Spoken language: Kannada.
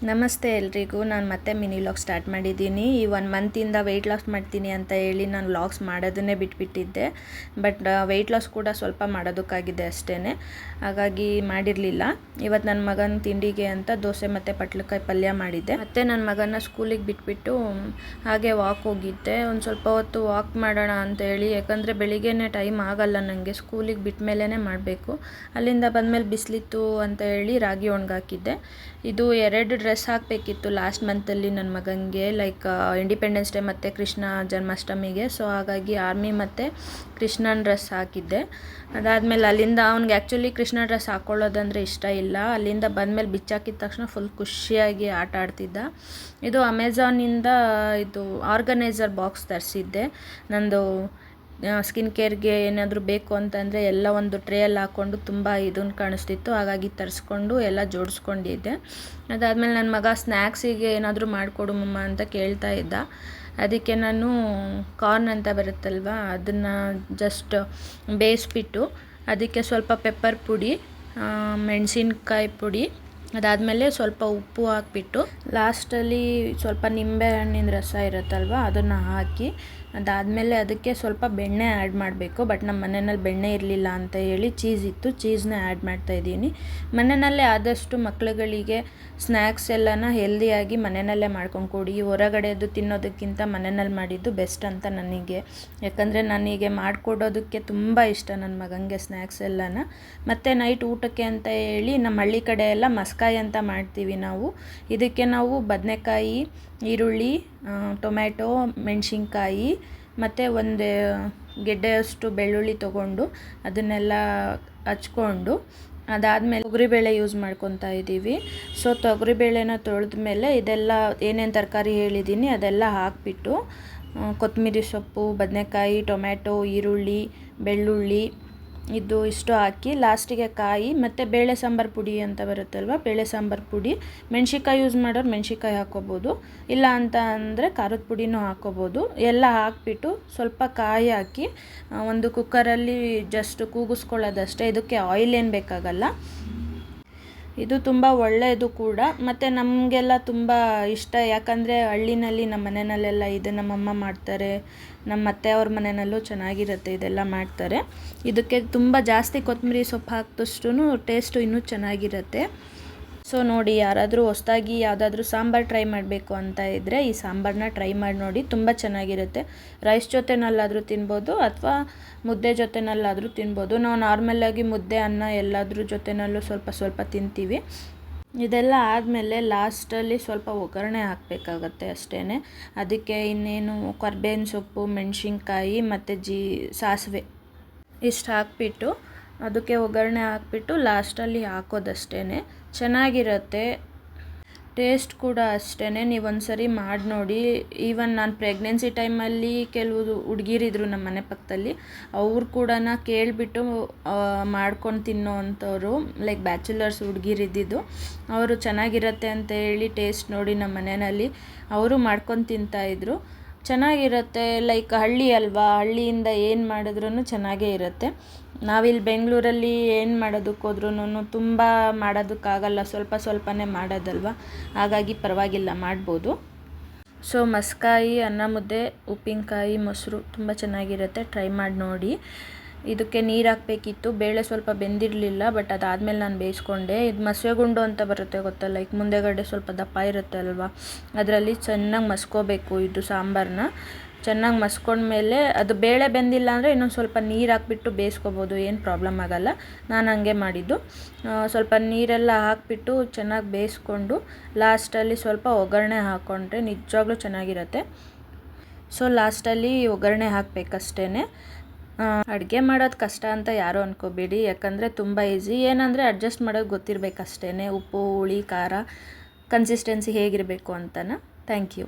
ನಮಸ್ತೆ ಎಲ್ರಿಗೂ. ನಾನು ಮತ್ತೆ ಮಿನಿ ವ್ಲಾಗ್ ಸ್ಟಾರ್ಟ್ ಮಾಡಿದ್ದೀನಿ. ಈ 1 ಮಂತಿಂದ ವೆಯ್ಟ್ ಲಾಸ್ ಮಾಡ್ತೀನಿ ಅಂತ ಹೇಳಿ ನಾನು ವ್ಲಾಗ್ಸ್ ಮಾಡೋದನ್ನೇ ಬಿಟ್ಬಿಟ್ಟಿದ್ದೆ. ಬಟ್ ವೆಯ್ಟ್ ಲಾಸ್ ಕೂಡ ಸ್ವಲ್ಪ ಮಾಡೋದಕ್ಕಾಗಿದೆ ಅಷ್ಟೇ, ಹಾಗಾಗಿ ಮಾಡಿರಲಿಲ್ಲ. ಇವತ್ತು ನನ್ನ ಮಗನ ತಿಂಡಿಗೆ ಅಂತ ದೋಸೆ ಮತ್ತು ಪಟ್ಲಕಾಯಿ ಪಲ್ಯ ಮಾಡಿದ್ದೆ. ಮತ್ತು ನನ್ನ ಮಗನ ಸ್ಕೂಲಿಗೆ ಬಿಟ್ಬಿಟ್ಟು ಹಾಗೆ ವಾಕ್ ಹೋಗಿದ್ದೆ. ಒಂದು ಸ್ವಲ್ಪ ಹೊತ್ತು ವಾಕ್ ಮಾಡೋಣ ಅಂತ ಹೇಳಿ, ಯಾಕಂದರೆ ಬೆಳಿಗ್ಗೆನೇ ಟೈಮ್ ಆಗಲ್ಲ ನನಗೆ, ಸ್ಕೂಲಿಗೆ ಬಿಟ್ಟ ಮೇಲೇ ಮಾಡಬೇಕು. ಅಲ್ಲಿಂದ ಬಂದಮೇಲೆ ಬಿಸಿಲಿತ್ತು ಅಂತ ಹೇಳಿ ರಾಗಿ ಒಣಗಾಕಿದ್ದೆ. ಇದು 2 ಡ್ರೆಸ್ ಹಾಕಬೇಕಿತ್ತು ಲಾಸ್ಟ್ ಮಂತಲ್ಲಿ ನನ್ನ ಮಗನಿಗೆ, ಲೈಕ್ ಇಂಡಿಪೆಂಡೆನ್ಸ್ ಡೇ ಮತ್ತು ಕೃಷ್ಣ ಜನ್ಮಾಷ್ಟಮಿಗೆ. ಸೊ ಹಾಗಾಗಿ ಆರ್ಮಿ ಮತ್ತು ಕೃಷ್ಣನ ಡ್ರೆಸ್ ಹಾಕಿದ್ದೆ. ಅದಾದಮೇಲೆ ಅಲ್ಲಿಂದ ಅವ್ನಿಗೆ ಆ್ಯಕ್ಚುಲಿ ಕೃಷ್ಣ ಡ್ರೆಸ್ ಹಾಕ್ಕೊಳ್ಳೋದಂದರೆ ಇಷ್ಟ ಇಲ್ಲ. ಅಲ್ಲಿಂದ ಬಂದಮೇಲೆ ಬಿಚ್ಚಾಕಿದ ತಕ್ಷಣ ಫುಲ್ ಖುಷಿಯಾಗಿ ಆಟ ಆಡ್ತಿದ್ದ. ಇದು ಅಮೆಝಾನಿಂದ ಇದು ಆರ್ಗನೈಸರ್ ಬಾಕ್ಸ್ ತರಿಸಿದ್ದೆ. ನಂದು ಸ್ಕಿನ್ ಕೇರ್ಗೆ ಏನಾದರೂ ಬೇಕು ಅಂತಂದರೆ ಎಲ್ಲ ಒಂದು ಟ್ರೇಯಲ್ಲಿ ಹಾಕ್ಕೊಂಡು ತುಂಬ ಇದನ್ನು ಕಾಣಿಸ್ತಿತ್ತು, ಹಾಗಾಗಿ ತರಿಸ್ಕೊಂಡು ಎಲ್ಲ ಜೋಡಿಸ್ಕೊಂಡಿದ್ದೆ. ಅದಾದಮೇಲೆ ನನ್ನ ಮಗ ಸ್ನ್ಯಾಕ್ಸಿಗೆ ಏನಾದರೂ ಮಾಡಿಕೊಡು ಮಮ್ಮ ಅಂತ ಕೇಳ್ತಾ ಇದ್ದ. ಅದಕ್ಕೆ ನಾನು ಕಾರ್ನ್ ಅಂತ ಬರುತ್ತಲ್ವ, ಅದನ್ನು ಜಸ್ಟ್ ಬೇಯಿಸ್ಬಿಟ್ಟು ಅದಕ್ಕೆ ಸ್ವಲ್ಪ ಪೆಪ್ಪರ್ ಪುಡಿ, ಮೆಣಸಿನ್ಕಾಯಿ ಪುಡಿ, ಅದಾದಮೇಲೆ ಸ್ವಲ್ಪ ಉಪ್ಪು ಹಾಕ್ಬಿಟ್ಟು ಲಾಸ್ಟಲ್ಲಿ ಸ್ವಲ್ಪ ನಿಂಬೆ ಹಣ್ಣಿನ ರಸ ಇರುತ್ತಲ್ವ ಅದನ್ನು ಹಾಕಿ, ಅದಾದಮೇಲೆ ಅದಕ್ಕೆ ಸ್ವಲ್ಪ ಬೆಣ್ಣೆ ಆ್ಯಡ್ ಮಾಡಬೇಕು. ಬಟ್ ನಮ್ಮ ಮನೆಯಲ್ಲಿ ಬೆಣ್ಣೆ ಇರಲಿಲ್ಲ ಅಂತ ಹೇಳಿ ಚೀಸ್ ಇತ್ತು, ಚೀಸ್ನ ಆ್ಯಡ್ ಮಾಡ್ತಾಯಿದ್ದೀನಿ. ಮನೆಯಲ್ಲೇ ಆದಷ್ಟು ಮಕ್ಕಳುಗಳಿಗೆ ಸ್ನ್ಯಾಕ್ಸ್ ಎಲ್ಲನ ಹೆಲ್ದಿಯಾಗಿ ಮನೆಯಲ್ಲೇ ಮಾಡ್ಕೊಂಡು ಕೊಡಿ. ಹೊರಗಡೆದು ತಿನ್ನೋದಕ್ಕಿಂತ ಮನೆಯಲ್ಲಿ ಮಾಡಿದ್ದು ಬೆಸ್ಟ್ ಅಂತ ನನಗೆ, ಯಾಕಂದರೆ ನನಗೆ ಮಾಡಿಕೊಡೋದಕ್ಕೆ ತುಂಬ ಇಷ್ಟ ನನ್ನ ಮಗನಿಗೆ ಸ್ನ್ಯಾಕ್ಸ್ ಎಲ್ಲನ. ಮತ್ತು ನೈಟ್ ಊಟಕ್ಕೆ ಅಂತ ಹೇಳಿ ನಮ್ಮ ಹಳ್ಳಿ ಕಡೆ ಎಲ್ಲ ಮಸ್ಕಾಯಿ ಅಂತ ಮಾಡ್ತೀವಿ ನಾವು. ಇದಕ್ಕೆ ನಾವು ಬದನೆಕಾಯಿ, ಈರುಳ್ಳಿ, ಟೊಮ್ಯಾಟೊ, ಮೆಣಸಿನ್ಕಾಯಿ ಮತ್ತು ಒಂದು ಗೆಡ್ಡೆಯಷ್ಟು ಬೆಳ್ಳುಳ್ಳಿ ತೊಗೊಂಡು ಅದನ್ನೆಲ್ಲ ಹಚ್ಕೊಂಡು, ಅದಾದಮೇಲೆ ತೊಗರಿಬೇಳೆ ಯೂಸ್ ಮಾಡ್ಕೊತಾ ಇದ್ದೀವಿ. ಸೊ ತೊಗರಿಬೇಳೆನ ತೊಳೆದ ಮೇಲೆ ಇದೆಲ್ಲ ಏನೇನು ತರಕಾರಿ ಹೇಳಿದ್ದೀನಿ ಅದೆಲ್ಲ ಹಾಕಿಬಿಟ್ಟು ಕೊತ್ತಂಬರಿ ಸೊಪ್ಪು, ಬದನೆಕಾಯಿ, ಟೊಮ್ಯಾಟೊ, ಈರುಳ್ಳಿ, ಬೆಳ್ಳುಳ್ಳಿ ಇದು ಇಷ್ಟು ಹಾಕಿ ಲಾಸ್ಟಿಗೆ ಕಾಯಿ ಮತ್ತು ಬೇಳೆ ಸಾಂಬಾರು ಪುಡಿ ಅಂತ ಬರುತ್ತಲ್ವ, ಬೇಳೆ ಸಾಂಬಾರು ಪುಡಿ, ಮೆಣ್ಸಿನ್ಕಾಯಿ ಯೂಸ್ ಮಾಡೋರು ಮೆಣ್ಸಿನ್ಕಾಯಿ ಹಾಕ್ಕೋಬೋದು, ಇಲ್ಲ ಅಂತ ಅಂದರೆ ಖಾರದ ಪುಡಿನೂ ಹಾಕ್ಕೋಬೋದು. ಎಲ್ಲ ಹಾಕ್ಬಿಟ್ಟು ಸ್ವಲ್ಪ ಕಾಯಿ ಹಾಕಿ ಒಂದು ಕುಕ್ಕರಲ್ಲಿ ಜಸ್ಟ್ ಕೂಗಿಸ್ಕೊಳ್ಳೋದಷ್ಟೇ. ಇದಕ್ಕೆ ಆಯಿಲ್ ಏನು ಬೇಕಾಗಲ್ಲ. ಇದು ತುಂಬ ಒಳ್ಳೆಯದು ಕೂಡ, ಮತ್ತು ನಮಗೆಲ್ಲ ತುಂಬ ಇಷ್ಟ. ಯಾಕಂದರೆ ಹಳ್ಳಿನಲ್ಲಿ ನಮ್ಮ ಮನೆಯಲ್ಲೆಲ್ಲ ಇದು ನಮ್ಮಮ್ಮ ಮಾಡ್ತಾರೆ, ನಮ್ಮ ಅತ್ತೆಯವ್ರ ಮನೆಯಲ್ಲೂ ಚೆನ್ನಾಗಿರುತ್ತೆ ಇದೆಲ್ಲ ಮಾಡ್ತಾರೆ. ಇದಕ್ಕೆ ತುಂಬ ಜಾಸ್ತಿ ಕೊತ್ತಂಬರಿ ಸೊಪ್ಪು ಹಾಕಿದಷ್ಟು ಟೇಸ್ಟು ಇನ್ನೂ ಚೆನ್ನಾಗಿರುತ್ತೆ. ಸೊ ನೋಡಿ, ಯಾರಾದರೂ ಹೊಸದಾಗಿ ಯಾವುದಾದ್ರೂ ಸಾಂಬಾರು ಟ್ರೈ ಮಾಡಬೇಕು ಅಂತ ಇದ್ದರೆ ಈ ಸಾಂಬಾರನ್ನ ಟ್ರೈ ಮಾಡಿ ನೋಡಿ, ತುಂಬ ಚೆನ್ನಾಗಿರುತ್ತೆ. ರೈಸ್ ಜೊತೆನಲ್ಲಾದರೂ ತಿನ್ಬೋದು ಅಥವಾ ಮುದ್ದೆ ಜೊತೆನಲ್ಲಾದರೂ ತಿನ್ಬೋದು. ನಾವು ನಾರ್ಮಲಾಗಿ ಮುದ್ದೆ, ಅನ್ನ ಎಲ್ಲಾದ್ರ ಜೊತೆನಲ್ಲೂ ಸ್ವಲ್ಪ ಸ್ವಲ್ಪ ತಿಂತೀವಿ. ಇದೆಲ್ಲ ಆದಮೇಲೆ ಲಾಸ್ಟಲ್ಲಿ ಸ್ವಲ್ಪ ಒಗ್ಗರಣೆ ಹಾಕಬೇಕಾಗತ್ತೆ ಅಷ್ಟೇ. ಅದಕ್ಕೆ ಇನ್ನೇನು ಕರ್ಬೇವಿನ ಸೊಪ್ಪು, ಮೆಣಸಿನ್ಕಾಯಿ ಮತ್ತು ಸಾಸಿವೆ ಇಷ್ಟು ಹಾಕ್ಬಿಟ್ಟು ಅದಕ್ಕೆ ಒಗ್ಗರಣೆ ಹಾಕ್ಬಿಟ್ಟು ಲಾಸ್ಟಲ್ಲಿ ಹಾಕೋದಷ್ಟೇ. ಚೆನ್ನಾಗಿರುತ್ತೆ, ಟೇಸ್ಟ್ ಕೂಡ ಅಷ್ಟೇ. ನೀವು ಒಂದ್ಸರಿ ಮಾಡಿ ನೋಡಿ. ಈವನ್ ನಾನು ಪ್ರೆಗ್ನೆನ್ಸಿ ಟೈಮಲ್ಲಿ ಕೆಲವು ಹುಡುಗಿರಿದ್ರು ನಮ್ಮ ಮನೆ ಪಕ್ಕದಲ್ಲಿ, ಅವ್ರು ಕೂಡ ಕೇಳಿಬಿಟ್ಟು ಮಾಡ್ಕೊಂಡು ತಿನ್ನೋ ಅಂಥವ್ರು, ಲೈಕ್ ಬ್ಯಾಚುಲರ್ಸ್ ಹುಡುಗಿರಿದ್ದಿದ್ದು, ಅವರು ಚೆನ್ನಾಗಿರುತ್ತೆ ಅಂತ ಹೇಳಿ ಟೇಸ್ಟ್ ನೋಡಿ ನಮ್ಮ ಮನೆಯಲ್ಲಿ ಅವರು ಮಾಡ್ಕೊಂಡು ತಿಂತಾಯಿದ್ರು. ಚೆನ್ನಾಗಿರುತ್ತೆ. ಲೈಕ್ ಹಳ್ಳಿ ಅಲ್ವಾ, ಹಳ್ಳಿಯಿಂದ ಏನು ಮಾಡಿದ್ರೂ ಚೆನ್ನಾಗೇ ಇರುತ್ತೆ. ನಾವಿಲ್ಲಿ ಬೆಂಗಳೂರಲ್ಲಿ ಏನು ಮಾಡೋದಕ್ಕೆ ಹೋದ್ರೂ ತುಂಬ ಮಾಡೋದಕ್ಕಾಗಲ್ಲ, ಸ್ವಲ್ಪ ಸ್ವಲ್ಪನೇ ಮಾಡೋದಲ್ವ, ಹಾಗಾಗಿ ಪರವಾಗಿಲ್ಲ ಮಾಡ್ಬೋದು. ಸೊ ಮಸ್ಕಾಯಿ, ಅನ್ನ ಮುದ್ದೆ, ಉಪ್ಪಿನಕಾಯಿ, ಮೊಸರು ತುಂಬ ಚೆನ್ನಾಗಿರುತ್ತೆ, ಟ್ರೈ ಮಾಡಿ ನೋಡಿ. ಇದಕ್ಕೆ ನೀರು ಹಾಕಬೇಕಿತ್ತು, ಬೇಳೆ ಸ್ವಲ್ಪ ಬೆಂದಿರಲಿಲ್ಲ, ಬಟ್ ಅದಾದಮೇಲೆ ನಾನು ಬೇಯಿಸ್ಕೊಂಡೆ. ಇದು ಮಸುವೆಗುಂಡು ಅಂತ ಬರುತ್ತೆ ಗೊತ್ತಾ, ಲೈಕ್ ಮುಂದೆಗಡೆ ಸ್ವಲ್ಪ ದಪ್ಪ ಇರುತ್ತೆ ಅಲ್ವಾ, ಅದರಲ್ಲಿ ಚೆನ್ನಾಗಿ ಮಸ್ಕೋಬೇಕು ಇದು ಸಾಂಬಾರನ್ನ. ಚೆನ್ನಾಗಿ ಮಸ್ಕೊಂಡ್ಮೇಲೆ ಅದು ಬೇಳೆ ಬೆಂದಿಲ್ಲ ಅಂದರೆ ಇನ್ನೊಂದು ಸ್ವಲ್ಪ ನೀರು ಹಾಕ್ಬಿಟ್ಟು ಬೇಯಿಸ್ಕೊಬೋದು, ಏನು ಪ್ರಾಬ್ಲಮ್ ಆಗೋಲ್ಲ. ನಾನು ಹಂಗೆ ಮಾಡಿದ್ದು. ಸ್ವಲ್ಪ ನೀರೆಲ್ಲ ಹಾಕಿಬಿಟ್ಟು ಚೆನ್ನಾಗಿ ಬೇಯಿಸ್ಕೊಂಡು ಲಾಸ್ಟಲ್ಲಿ ಸ್ವಲ್ಪ ಒಗ್ಗರಣೆ ಹಾಕ್ಕೊಂಡ್ರೆ ನಿಜವಾಗ್ಲೂ ಚೆನ್ನಾಗಿರುತ್ತೆ. ಸೊ ಲಾಸ್ಟಲ್ಲಿ ಒಗ್ಗರಣೆ ಹಾಕಬೇಕಷ್ಟೇ. ಅಡುಗೆ ಮಾಡೋದು ಕಷ್ಟ ಅಂತ ಯಾರೂ ಅಂದ್ಕೋಬೇಡಿ, ಯಾಕಂದರೆ ತುಂಬ ಈಸಿ. ಏನಂದರೆ ಅಡ್ಜಸ್ಟ್ ಮಾಡೋದು ಗೊತ್ತಿರಬೇಕಷ್ಟೇ, ಉಪ್ಪು, ಹುಳಿ, ಖಾರ, ಕನ್ಸಿಸ್ಟೆನ್ಸಿ ಹೇಗಿರಬೇಕು ಅಂತನ. Thank you.